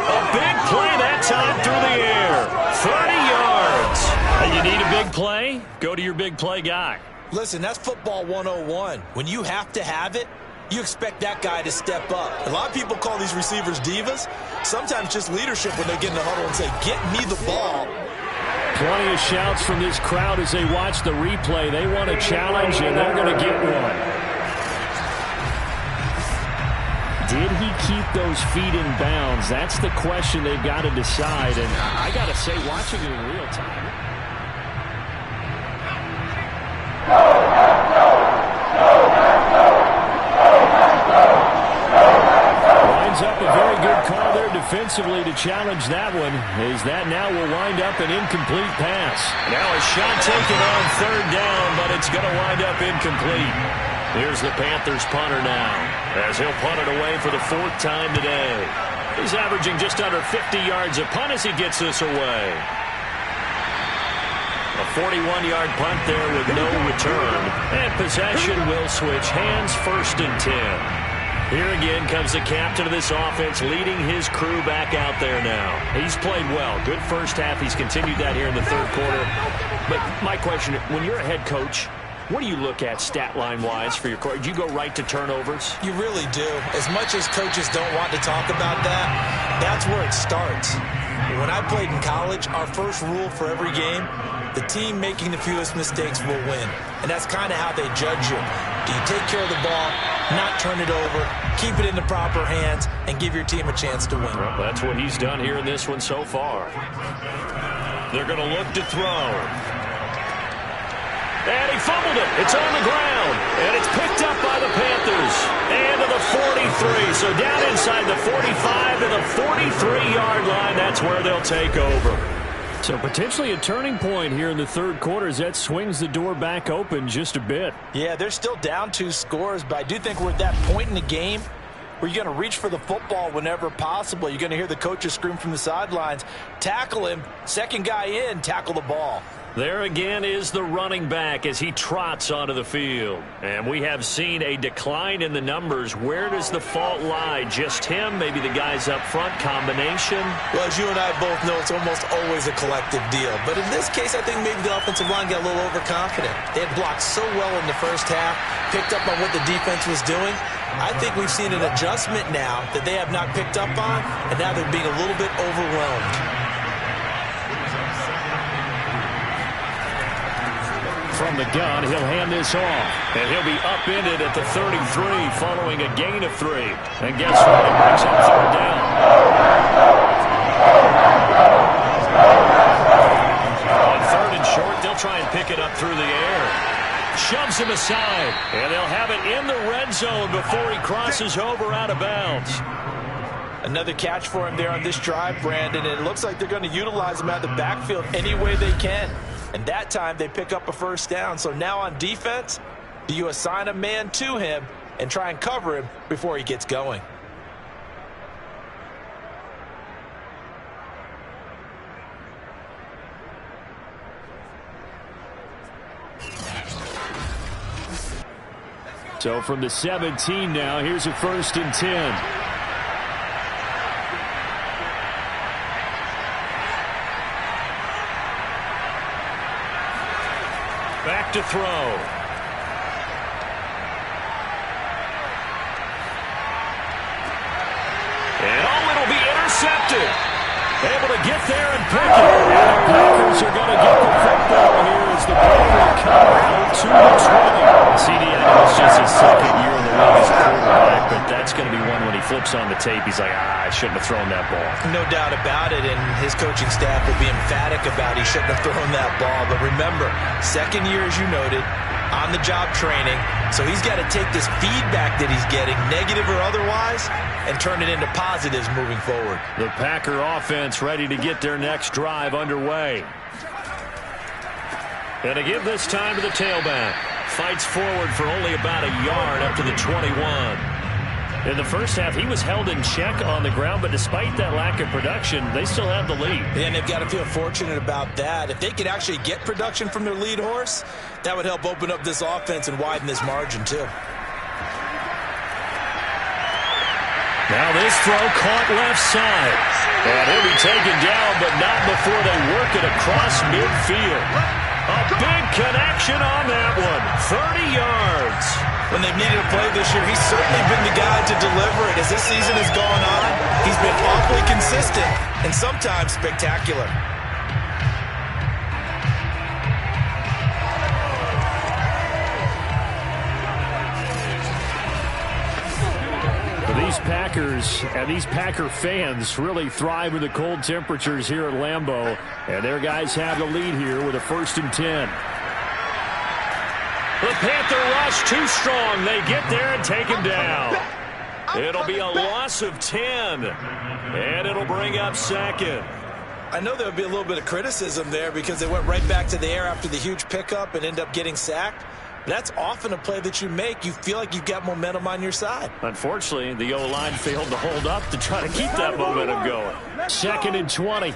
A big play that time through the air. 30 yards. And you need a big play? Go to your big play guy. Listen, that's football 101. When you have to have it, you expect that guy to step up. A lot of people call these receivers divas. Sometimes just leadership when they get in the huddle and say, get me the ball. Plenty of shouts from this crowd as they watch the replay. They want a challenge, and they're going to get one. Did he keep those feet in bounds? That's the question they've got to decide. And I got to say, watching it in real time. Lines up a very good call there defensively to challenge that one, as that now will wind up an incomplete pass. Now a shot taken on 3rd down, but it's going to wind up incomplete. Here's the Panthers punter now, as he'll punt it away for the 4th time today. He's averaging just under 50 yards a punt as he gets this away. A 41-yard punt there with no return. And possession will switch hands, 1st and 10. Here again comes the captain of this offense, leading his crew back out there now. He's played well. Good first half. He's continued that here in the 3rd quarter. But my question, when you're a head coach, what do you look at stat line-wise for your coach? Do you go right to turnovers? You really do. As much as coaches don't want to talk about that, that's where it starts. When I played in college, our first rule for every game, the team making the fewest mistakes will win. And that's kind of how they judge you. Do you take care of the ball, not turn it over, keep it in the proper hands, and give your team a chance to win? Well, that's what he's done here in this one so far. They're going to look to throw. And he fumbled it. It's on the ground. And it's picked up by the Panthers. And to the 43. So down inside the 45 to the 43-yard line. That's where they'll take over. So potentially a turning point here in the 3rd quarter as that swings the door back open just a bit. Yeah, they're still down 2 scores, but I do think we're at that point in the game where you're going to reach for the football whenever possible. You're going to hear the coaches scream from the sidelines, tackle him, 2nd guy in, tackle the ball. There again is the running back as he trots onto the field. And we have seen a decline in the numbers. Where does the fault lie? Just him? Maybe the guys up front? Combination? Well, as you and I both know, it's almost always a collective deal. But in this case, I think maybe the offensive line got a little overconfident. They had blocked so well in the first half, picked up on what the defense was doing. I think we've seen an adjustment now that they have not picked up on, and now they're being a little bit overwhelmed. From the gun, he'll hand this off. And he'll be upended at the 33 following a gain of 3. And guess what? It brings up 3rd down. On 3rd and short, they'll try and pick it up through the air. Shoves him aside. And they'll have it in the red zone before he crosses over out of bounds. Another catch for him there on this drive, Brandon. And it looks like they're going to utilize him out of the backfield any way they can. And that time they pick up a first down. So now on defense, do you assign a man to him and try and cover him before he gets going? So from the 17 now, here's a 1st and 10. Back to throw. And it'll be intercepted. Able to get there and pick it. And the Packers are going to get the football here as the ball will come out 2-20. CD, I know it's just his second year in the league as a quarterback, but that's going to be one when he flips on the tape. He's like, I shouldn't have thrown that ball. No doubt about it, and his coaching staff will be emphatic about he shouldn't have thrown that ball. But remember, second year, as you noted, on-the-job training, so he's got to take this feedback that he's getting, negative or otherwise, and turn it into positives moving forward. The Packer offense ready to get their next drive underway. And to give this time to the tailback. Fights forward for only about a yard up to the 21. In the first half, he was held in check on the ground, but despite that lack of production, they still have the lead. And they've got to feel fortunate about that. If they could actually get production from their lead horse, that would help open up this offense and widen this margin, too. Now this throw caught left side. And he'll be taken down, but not before they work it across midfield. A big connection on that one. 30 yards. When they've needed a play this year, he's certainly been the guy to deliver it. As this season has gone on, he's been awfully consistent and sometimes spectacular. These Packers and these Packer fans really thrive in the cold temperatures here at Lambeau. And their guys have the lead here with a 1st and 10. The Panther rush too strong. They get there and take him down. It'll be a loss of 10. And it'll bring up 2nd. I know there'll be a little bit of criticism there because they went right back to the air after the huge pickup and end up getting sacked. That's often a play that you make. You feel like you've got momentum on your side. Unfortunately, the O-line failed to hold up to try to keep that momentum going. 2nd and 20.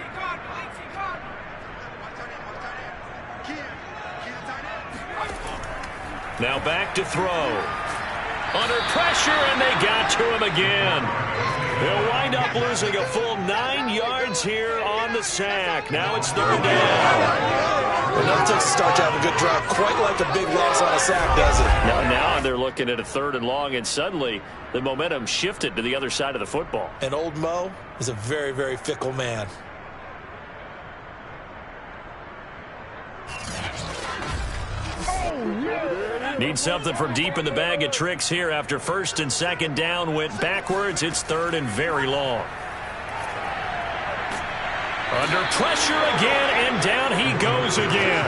Now back to throw. Under pressure, and they got to him again. They'll wind up losing a full 9 yards here on the sack. Now it's 3rd down. Well, that takes a start to have a good drive. Quite like a big loss on a sack, does it? Now they're looking at a 3rd and long, and suddenly the momentum shifted to the other side of the football. And old Mo is a very, very fickle man. Need something from deep in the bag of tricks here after 1st and 2nd down went backwards. It's 3rd and very long. Under pressure again, and down he goes again.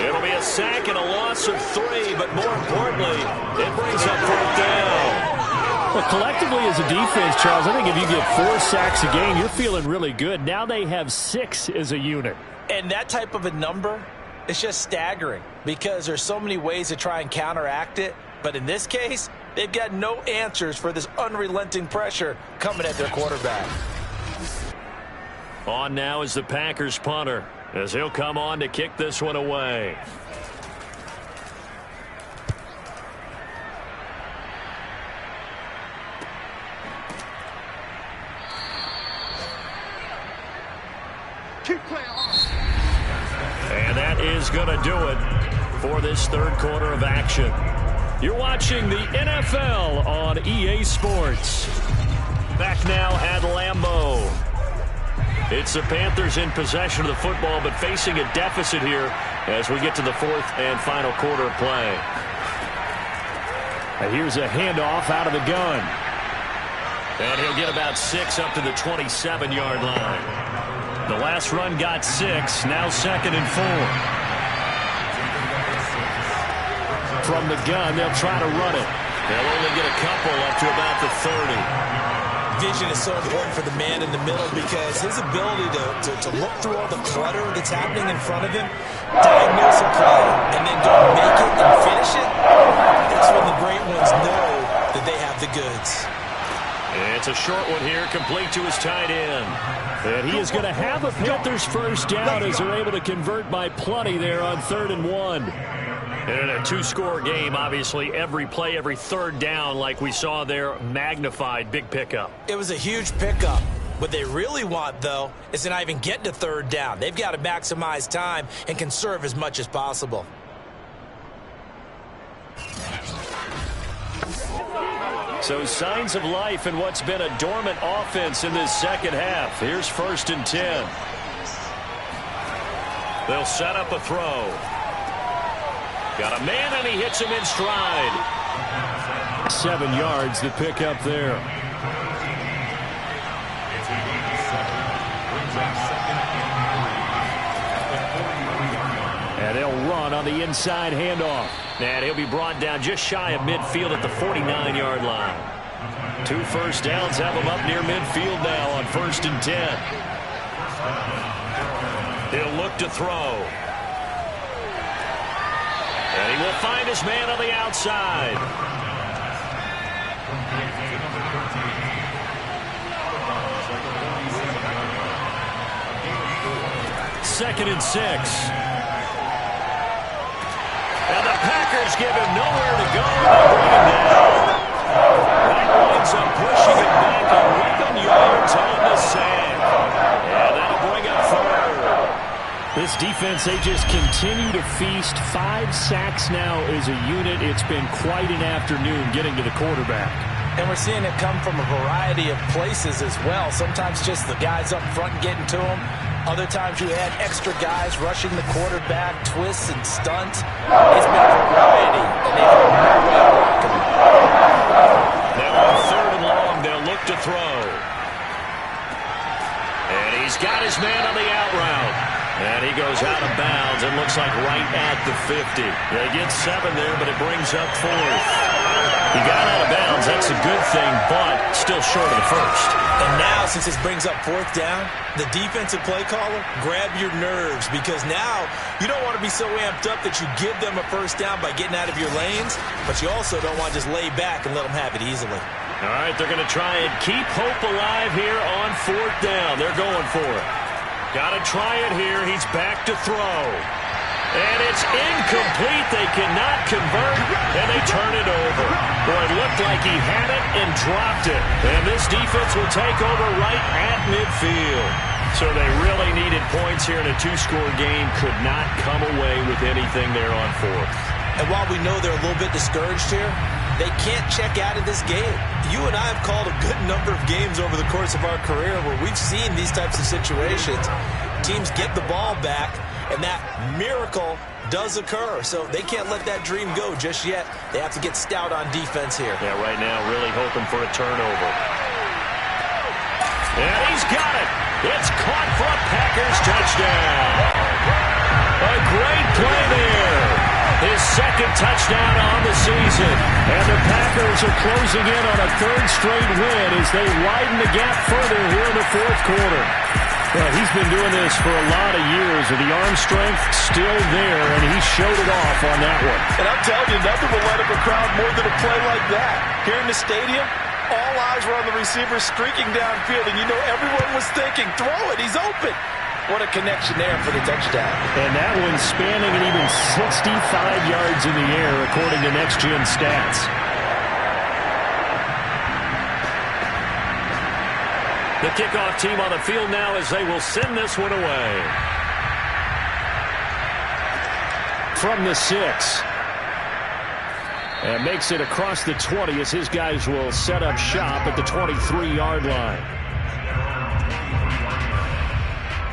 It'll be a sack and a loss of 3, but more importantly, it brings up 4th down. Well, collectively as a defense, Charles, I think if you get 4 sacks a game, you're feeling really good. Now they have 6 as a unit. And that type of a number, it's just staggering because there's so many ways to try and counteract it. But in this case, they've got no answers for this unrelenting pressure coming at their quarterback. On now is the Packers punter as he'll come on to kick this one away. And that is going to do it for this 3rd quarter of action. You're watching the NFL on EA Sports. Back now at Lambeau. It's the Panthers in possession of the football, but facing a deficit here as we get to the 4th and final quarter of play. And here's a handoff out of the gun. And he'll get about 6 up to the 27-yard line. The last run got 6, now 2nd and 4. From the gun, they'll try to run it. They'll only get a couple up to about the 30. Vision is so important for the man in the middle because his ability to look through all the clutter that's happening in front of him, diagnose a play, and then go make it and finish it, that's when the great ones know that they have the goods. It's a short one here, complete to his tight end. And he is going to have a Panthers first down as they're able to convert by plenty there on 3rd and 1. And in a two-score game, obviously, every play, every third down, like we saw there, magnified, big pickup. It was a huge pickup. What they really want, though, is to not even get to 3rd down. They've got to maximize time and conserve as much as possible. So signs of life in what's been a dormant offense in this second half. Here's 1st and 10. They'll set up a throw. Got a man, and he hits him in stride. 7 yards, the pickup there. And they'll run on the inside handoff. And he'll be brought down just shy of midfield at the 49-yard line. 2 first downs have him up near midfield now on 1st and 10. He'll look to throw. And he will find his man on the outside. Second and 6. And the Packers give him nowhere to go. They bring him down. That winds up pushing it back 11 yards on the sack. And that'll bring up 3rd. This defense, they just continue to feast. 5 sacks now as a unit. It's been quite an afternoon getting to the quarterback. And we're seeing it come from a variety of places as well. Sometimes just the guys up front getting to him. Other times you had extra guys rushing the quarterback, twists and stunts. It's been a variety, and they've done very well blocking him. Now on 3rd and long, they'll look to throw. And he's got his man on the out route. And he goes out of bounds. It looks like right at the 50. They get 7 there, but it brings up 4th. He got out of bounds. That's a good thing, but still short of the 1st. And now, since this brings up 4th down, the defensive play caller, grab your nerves, because now you don't want to be so amped up that you give them a 1st down by getting out of your lanes, but you also don't want to just lay back and let them have it easily. All right, they're going to try and keep hope alive here on 4th down. They're going for it. Got to try it here. He's back to throw. And it's incomplete. They cannot convert, and they turn it over. Boy, it looked like he had it and dropped it. And this defense will take over right at midfield. So they really needed points here in a 2-score game. Could not come away with anything there on 4th. And while we know they're a little bit discouraged here, they can't check out of this game. You and I have called a good number of games over the course of our career where we've seen these types of situations. Teams get the ball back, and that miracle does occur. So they can't let that dream go just yet. They have to get stout on defense here. Yeah, right now really hoping for a turnover. And he's got it. It's caught for a Packers touchdown. A great play there. His 2nd touchdown on the season. And the Packers are closing in on a 3rd straight win as they widen the gap further here in the 4th quarter. Well, he's been doing this for a lot of years, with the arm strength still there, and he showed it off on that one. And I'm telling you, nothing will light up a crowd more than a play like that. Here in the stadium, all eyes were on the receiver streaking downfield, and you know everyone was thinking, throw it, he's open. What a connection there for the touchdown. And that one spanning an even 65 yards in the air, according to Next Gen Stats. The kickoff team on the field now as they will send this one away. From the 6. And makes it across the 20 as his guys will set up shop at the 23-yard line.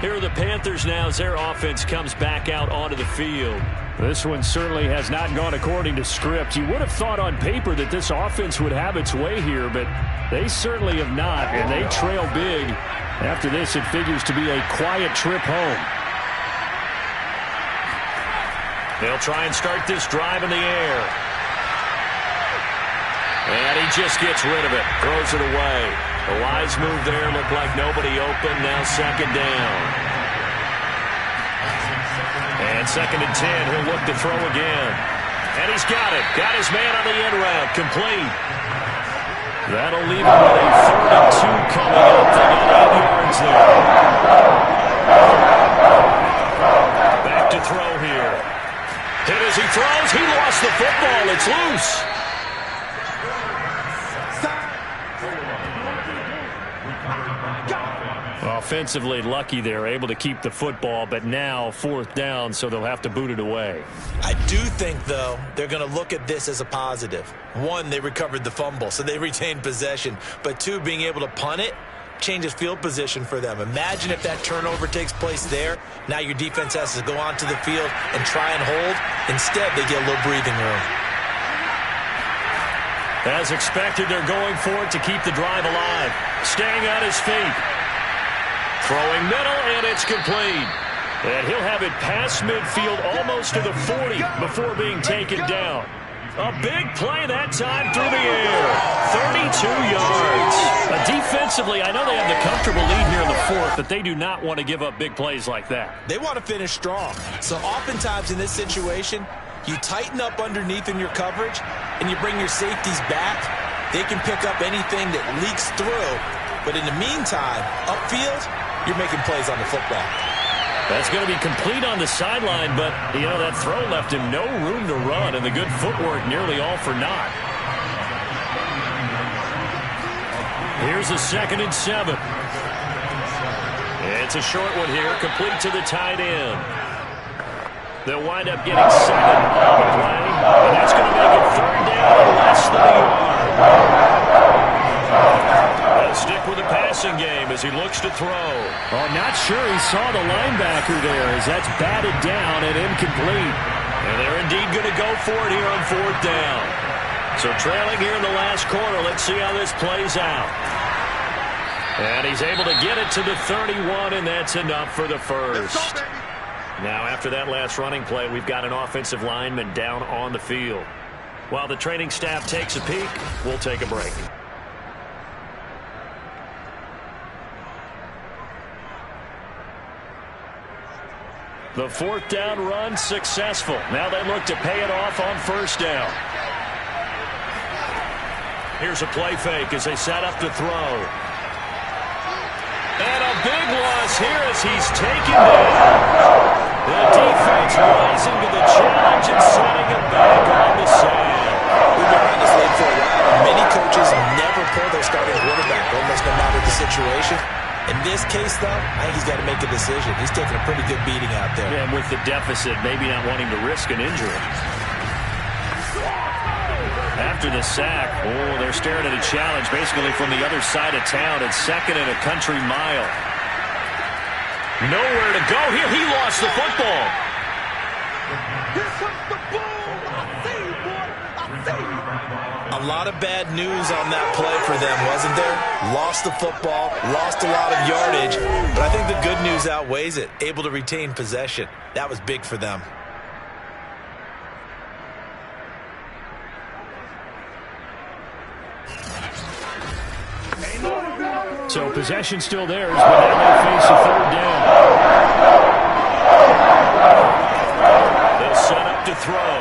Here are the Panthers now as their offense comes back out onto the field. This one certainly has not gone according to script. You would have thought on paper that this offense would have its way here, but they certainly have not, and they trail big. After this, it figures to be a quiet trip home. They'll try and start this drive in the air. And he just gets rid of it, throws it away. A wise move there. Looked like nobody open. Now second down. And 2nd and 10. He'll look to throw again. And he's got it. Got his man on the in route. Complete. That'll leave him with a 3rd and 2 coming up. They got 8 yards there. Back to throw here. Hit as he throws. He lost the football. It's loose. Offensively lucky they're able to keep the football, but now 4th down, so they'll have to boot it away. I do think, though, they're going to look at this as a positive. 1, they recovered the fumble, so they retained possession. But 2, being able to punt it changes field position for them. Imagine if that turnover takes place there. Now your defense has to go onto the field and try and hold. Instead, they get a little breathing room. As expected, they're going for it to keep the drive alive. Staying on his feet. Throwing middle, and it's complete. And he'll have it past midfield almost to the 40 before being taken down. A big play that time through the air. 32 yards. Defensively, I know they have the comfortable lead here in the 4th, but they do not want to give up big plays like that. They want to finish strong. So oftentimes in this situation, you tighten up underneath in your coverage, and you bring your safeties back. They can pick up anything that leaks through. But in the meantime, upfield, you're making plays on the football. That's going to be complete on the sideline, but, you know, that throw left him no room to run, and the good footwork nearly all for naught. Here's a 2nd and 7. It's a short one here, complete to the tight end. They'll wind up getting 7 on the play, and that's going to make it 3rd down and less than a yard. They'll stick with the passing game as he looks to throw. Oh, not sure he saw the linebacker there as that's batted down and incomplete. And they're indeed going to go for it here on 4th down. So trailing here in the last quarter, let's see how this plays out. And he's able to get it to the 31, and that's enough for the first. Now, after that last running play, we've got an offensive lineman down on the field. While the training staff takes a peek, we'll take a break. The 4th down run successful. Now they look to pay it off on 1st down. Here's a play fake as they set up to throw. And a big loss here as he's taken down. The defense rising to the challenge and setting him back on the sand. We've been around this league for a while. Many coaches never pull their starting quarterback, almost no matter the situation. In this case, though, I think he's got to make a decision. He's taking a pretty good beating out there. Yeah, and with the deficit, maybe not wanting to risk an injury. After the sack, they're staring at a challenge basically from the other side of town. It's 2nd and a country mile. Nowhere to go here. He lost the football. Here comes the boom. I see you, boy. I see you. A lot of bad news on that play for them, wasn't there? Lost the football, lost a lot of yardage, but I think the good news outweighs it. Able to retain possession. That was big for them. So possession still theirs, but now they face a 3rd down. They'll set up to throw.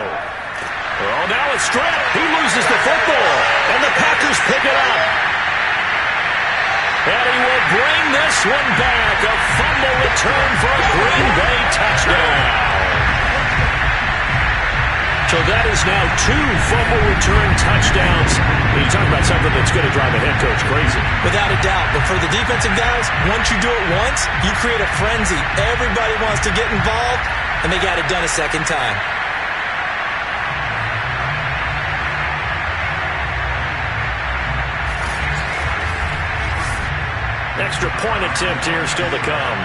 Oh, now it's stripped. He loses the football, and the Packers pick it up. And he will bring this one back. A fumble return for a Green Bay touchdown. So that is now 2 fumble return touchdowns. You're talking about something that's going to drive a head coach crazy. Without a doubt. But for the defensive guys, once you do it once, you create a frenzy. Everybody wants to get involved, and they got it done a second time. Extra point attempt here still to come.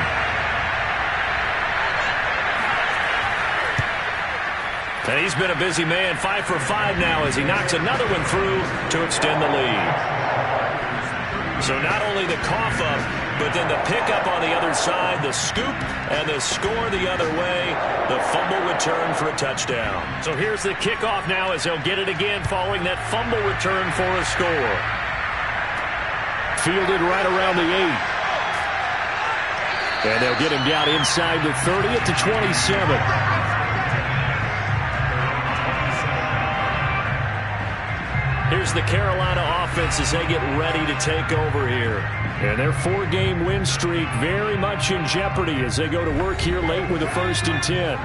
And he's been a busy man, 5 for 5 now as he knocks another one through to extend the lead. So not only the cough up, but then the pickup on the other side, the scoop, and the score the other way, the fumble return for a touchdown. So here's the kickoff now as they'll get it again following that fumble return for a score. fielded right around the 8. And they'll get him down inside the 30 at the 27. Here's the Carolina offense as they get ready to take over here. And their 4-game win streak very much in jeopardy as they go to work here late with a 1st and 10.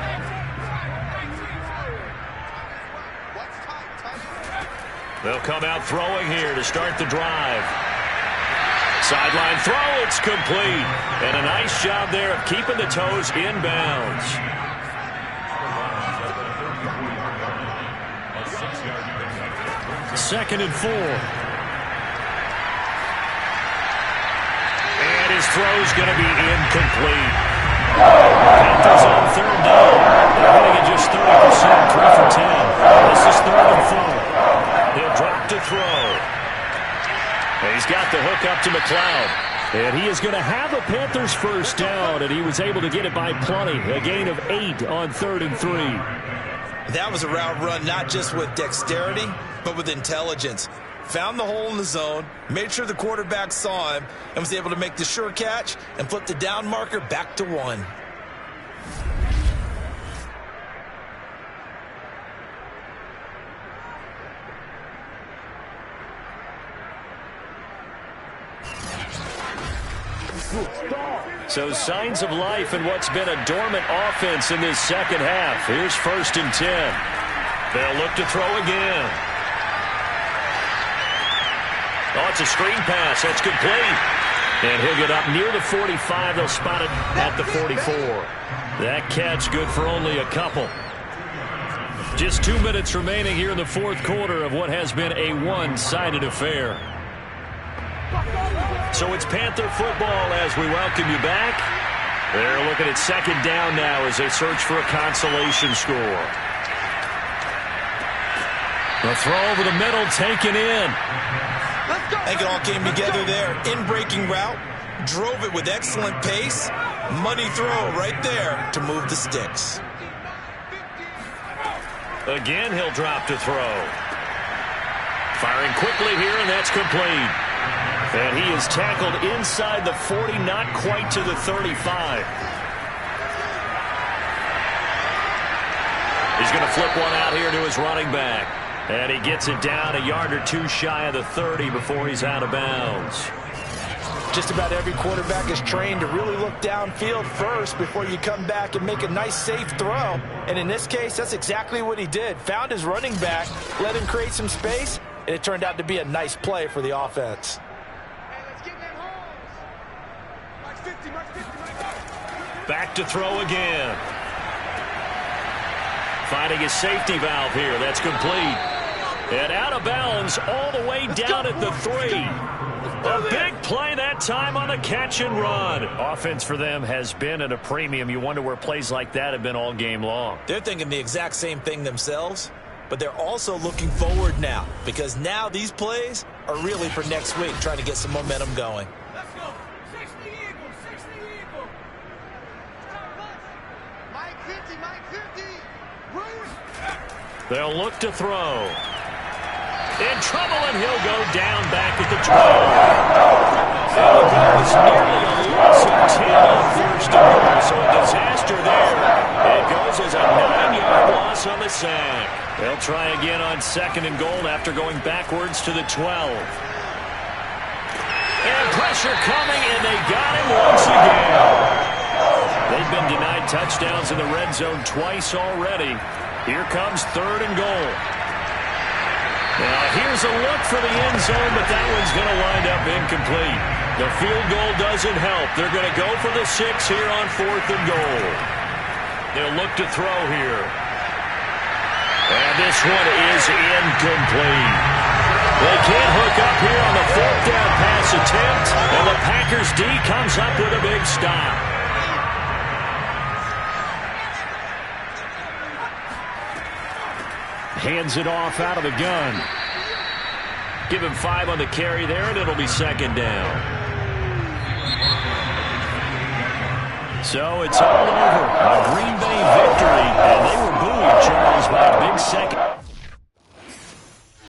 They'll come out throwing here to start the drive. Sideline throw, it's complete. And a nice job there of keeping the toes in bounds. Second and 4. And his throw's going to be incomplete. Panthers on 3rd down. They're hitting at just 30%, 3 for 10. This is 3rd and 4. He'll drop to throw. And he's got the hook up to McLeod. And he is going to have a Panthers 1st down, and he was able to get it by plenty. A gain of 8 on 3rd and 3. That was a route run not just with dexterity, but with intelligence. Found the hole in the zone, made sure the quarterback saw him, and was able to make the sure catch and flip the down marker back to 1. So signs of life in what's been a dormant offense in this second half. Here's 1st and 10. They'll look to throw again. Oh, it's a screen pass. That's complete. And he'll get up near the 45. They'll spot it at the 44. That catch good for only a couple. Just 2 minutes remaining here in the 4th quarter of what has been a one-sided affair. So it's Panther football as we welcome you back. They're looking at 2nd down now as they search for a consolation score. The throw over the middle taken in. I think it all came together there. In-breaking route, drove it with excellent pace. Money throw right there to move the sticks. Again, he'll drop to throw. Firing quickly here, and that's complete. And he is tackled inside the 40, not quite to the 35. He's going to flip one out here to his running back. And he gets it down a yard or 2 shy of the 30 before he's out of bounds. Just about every quarterback is trained to really look downfield first before you come back and make a nice, safe throw. And in this case, that's exactly what he did. Found his running back, let him create some space, and it turned out to be a nice play for the offense. Back to throw again. Finding his safety valve here. That's complete. And out of bounds all the way down at the 3. A big play that time on the catch and run. Offense for them has been at a premium. You wonder where plays like that have been all game long. They're thinking the exact same thing themselves, but they're also looking forward now because now these plays are really for next week, trying to get some momentum going. Let's go. 60 Eagles, 60 Eagles. Mike 50, Mike 50. They'll look to throw. In trouble, and he'll go down back at the 12. And the goal is nearly a loss of 10 on 1st and goal, so a disaster there. It goes as a 9-yard loss on the sack. They'll try again on 2nd and goal after going backwards to the 12. And pressure coming, and they got him once again. They've been denied touchdowns in the red zone twice already. Here comes 3rd and goal. Now here's a look for the end zone, but that one's going to wind up incomplete. The field goal doesn't help. They're going to go for the 6 here on 4th and goal. They'll look to throw here. And this one is incomplete. They can't hook up here on the 4th down pass attempt, and the Packers D comes up with a big stop. Hands it off out of the gun. Give him 5 on the carry there, and it'll be 2nd down. So it's all over. A Green Bay victory, and they were buoyed, Charles, by a big second.